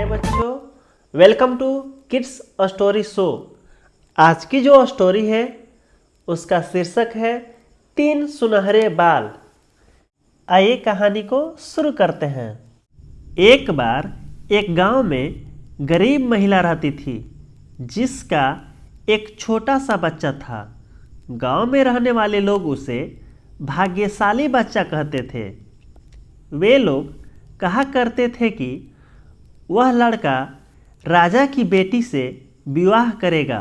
हाय बच्चों, welcome to kids story show. आज की जो स्टोरी है उसका शीर्षक है 3 सुनहरे बाल। आइए कहानी को शुरू करते हैं। एक बार एक गांव में गरीब महिला रहती थी जिसका एक छोटा सा बच्चा था। गांव में रहने वाले लोग उसे भाग्यशाली बच्चा कहते थे। वे लोग कहा करते थे कि वह लड़का राजा की बेटी से विवाह करेगा।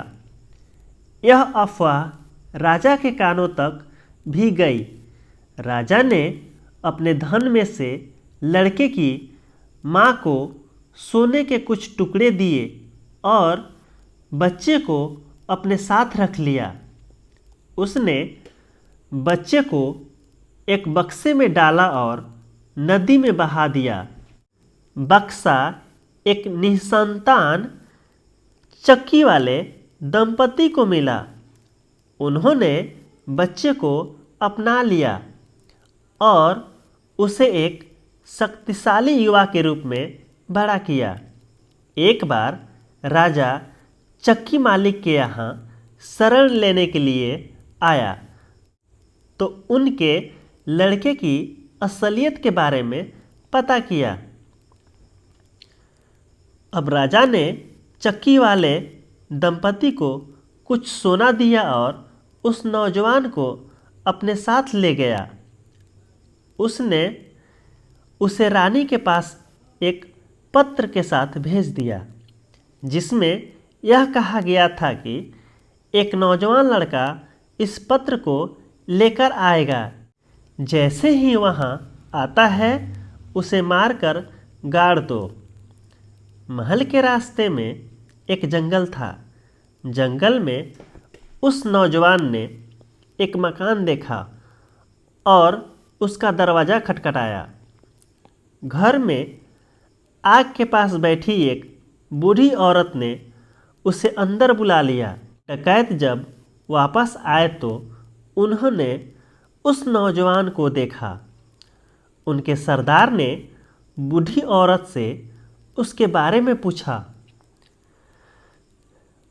यह अफवाह राजा के कानों तक भी गई। राजा ने अपने धन में से लड़के की माँ को सोने के कुछ टुकड़े दिए और बच्चे को अपने साथ रख लिया। उसने बच्चे को एक बक्से में डाला और नदी में बहा दिया। बक्सा एक निसंतान चक्की वाले दंपति को मिला। उन्होंने बच्चे को अपना लिया और उसे एक शक्तिशाली युवा के रूप में बड़ा किया। एक बार राजा चक्की मालिक के यहाँ शरण लेने के लिए आया तो उनके लड़के की असलियत के बारे में पता किया। अब राजा ने चक्की वाले दंपति को कुछ सोना दिया और उस नौजवान को अपने साथ ले गया। उसने उसे रानी के पास एक पत्र के साथ भेज दिया जिसमें यह कहा गया था कि एक नौजवान लड़का इस पत्र को लेकर आएगा। जैसे ही वहाँ आता है उसे मारकर गाड़ दो। महल के रास्ते में एक जंगल था। जंगल में उस नौजवान ने एक मकान देखा और उसका दरवाज़ा खटखटाया। घर में आग के पास बैठी एक बूढ़ी औरत ने उसे अंदर बुला लिया। डकैत जब वापस आए तो उन्होंने उस नौजवान को देखा। उनके सरदार ने बूढ़ी औरत से उसके बारे में पूछा।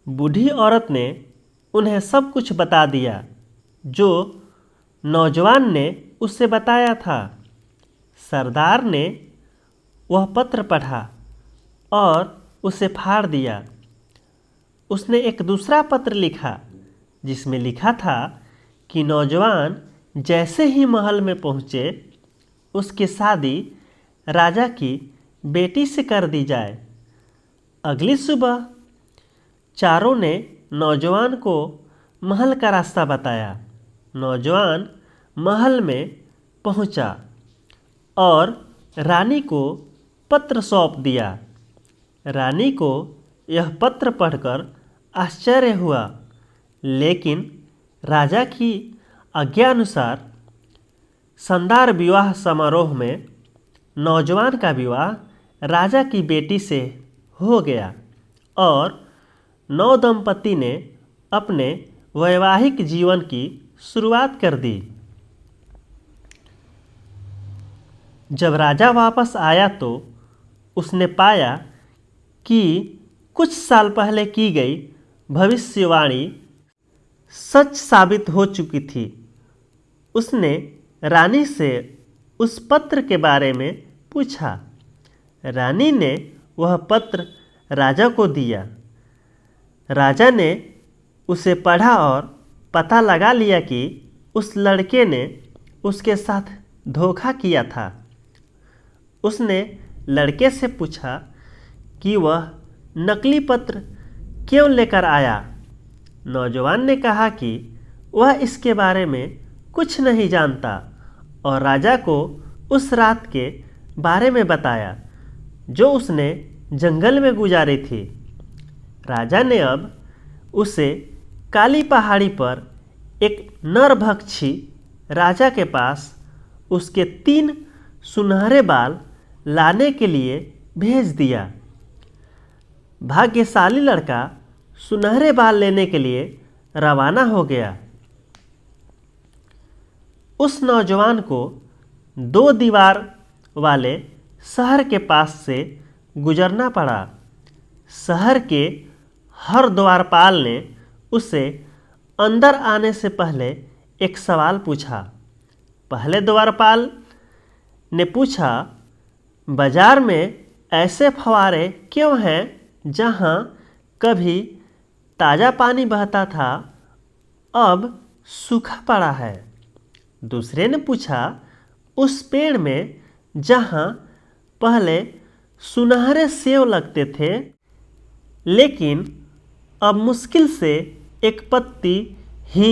बूढ़ी औरत ने उन्हें सब कुछ बता दिया जो नौजवान ने उससे बताया था। सरदार ने वह पत्र पढ़ा और उसे फाड़ दिया। उसने एक दूसरा पत्र लिखा जिसमें लिखा था कि नौजवान जैसे ही महल में पहुँचे उसकी शादी राजा की बेटी से कर दी जाए। अगली सुबह चारों ने नौजवान को महल का रास्ता बताया। नौजवान महल में पहुंचा और रानी को पत्र सौंप दिया। रानी को यह पत्र पढ़कर आश्चर्य हुआ, लेकिन राजा की आज्ञा अनुसार शानदार विवाह समारोह में नौजवान का विवाह राजा की बेटी से हो गया और नवदंपति ने अपने वैवाहिक जीवन की शुरुआत कर दी। जब राजा वापस आया तो उसने पाया कि कुछ साल पहले की गई भविष्यवाणी सच साबित हो चुकी थी। उसने रानी से उस पत्र के बारे में पूछा। रानी ने वह पत्र राजा को दिया। राजा ने उसे पढ़ा और पता लगा लिया कि उस लड़के ने उसके साथ धोखा किया था। उसने लड़के से पूछा कि वह नकली पत्र क्यों लेकर आया। नौजवान ने कहा कि वह इसके बारे में कुछ नहीं जानता और राजा को उस रात के बारे में बताया जो उसने जंगल में गुजारी थी। राजा ने अब उसे काली पहाड़ी पर एक नरभक्षी राजा के पास उसके 3 सुनहरे बाल लाने के लिए भेज दिया। भाग्यशाली लड़का सुनहरे बाल लेने के लिए रवाना हो गया। उस नौजवान को 2 दीवार वाले शहर के पास से गुजरना पड़ा। शहर के हर द्वारपाल ने उसे अंदर आने से पहले एक सवाल पूछा। पहले द्वारपाल ने पूछा, बाजार में ऐसे फव्वारे क्यों हैं जहाँ कभी ताज़ा पानी बहता था, अब सूखा पड़ा है। दूसरे ने पूछा, उस पेड़ में जहाँ पहले सुनहरे सेब लगते थे, लेकिन अब मुश्किल से एक पत्ती ही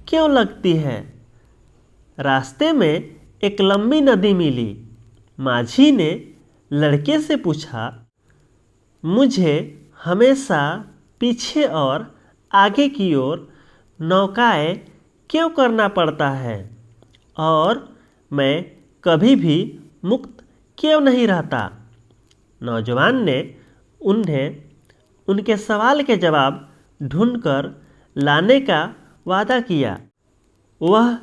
क्यों लगती है। रास्ते में एक लंबी नदी मिली। माझी ने लड़के से पूछा, मुझे हमेशा पीछे और आगे की ओर नौकाएं क्यों करना पड़ता है और मैं कभी भी मुक्त क्यों नहीं रहता। नौजवान ने उन्हें उनके सवाल के जवाब ढूंढकर लाने का वादा किया। वह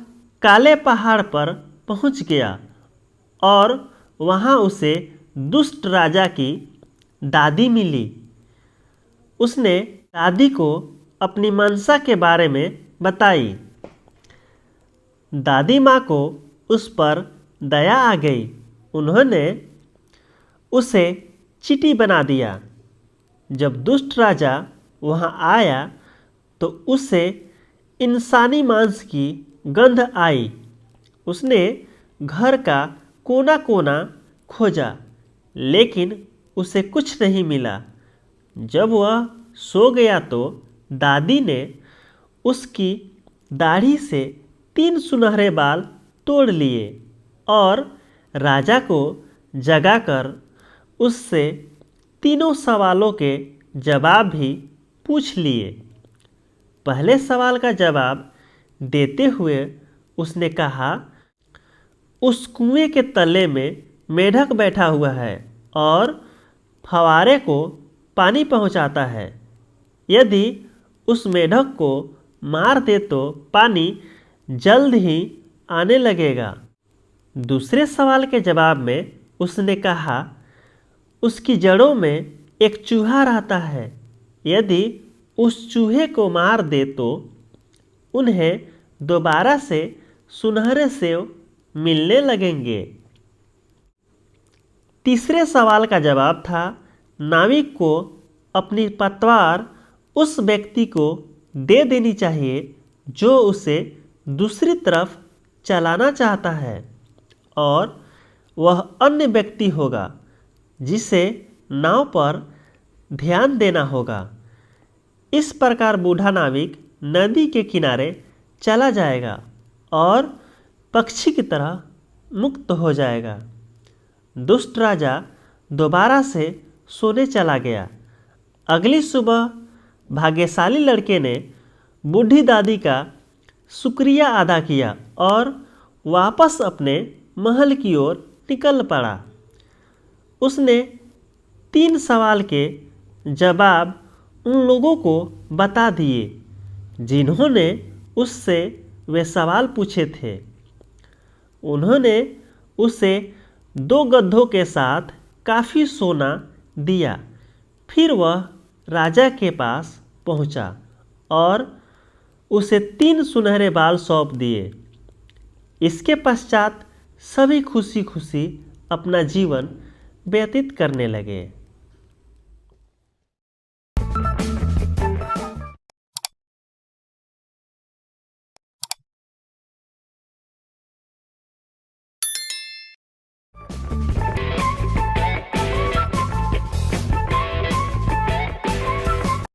काले पहाड़ पर पहुंच गया और वहां उसे दुष्ट राजा की दादी मिली। उसने दादी को अपनी मनसा के बारे में बताई। दादी माँ को उस पर दया आ गई। उन्होंने उसे चींटी बना दिया। जब दुष्ट राजा वहां आया तो उसे इंसानी मांस की गंध आई। उसने घर का कोना कोना खोजा, लेकिन उसे कुछ नहीं मिला। जब वह सो गया तो दादी ने उसकी दाढ़ी से 3 सुनहरे बाल तोड़ लिए और राजा को जगाकर उससे तीनों सवालों के जवाब भी पूछ लिए। पहले सवाल का जवाब देते हुए उसने कहा, उस कुएं के तले में मेढक बैठा हुआ है और फव्वारे को पानी पहुंचाता है। यदि उस मेढक को मार दे तो पानी जल्द ही आने लगेगा। दूसरे सवाल के जवाब में उसने कहा, उसकी जड़ों में एक चूहा रहता है। यदि उस चूहे को मार दे तो उन्हें दोबारा से सुनहरे सेब मिलने लगेंगे। तीसरे सवाल का जवाब था, नाविक को अपनी पतवार उस व्यक्ति को दे देनी चाहिए जो उसे दूसरी तरफ चलाना चाहता है और वह अन्य व्यक्ति होगा जिसे नाव पर ध्यान देना होगा। इस प्रकार बूढ़ा नाविक नदी के किनारे चला जाएगा और पक्षी की तरह मुक्त हो जाएगा। दुष्ट राजा दोबारा से सोने चला गया। अगली सुबह भाग्यशाली लड़के ने बूढ़ी दादी का शुक्रिया अदा किया और वापस अपने महल की ओर निकल पड़ा। उसने 3 सवाल के जवाब उन लोगों को बता दिए जिन्होंने उससे वे सवाल पूछे थे। उन्होंने उसे 2 गधों के साथ काफ़ी सोना दिया। फिर वह राजा के पास पहुंचा और उसे 3 सुनहरे बाल सौंप दिए। इसके पश्चात सभी खुशी खुशी अपना जीवन व्यतीत करने लगे।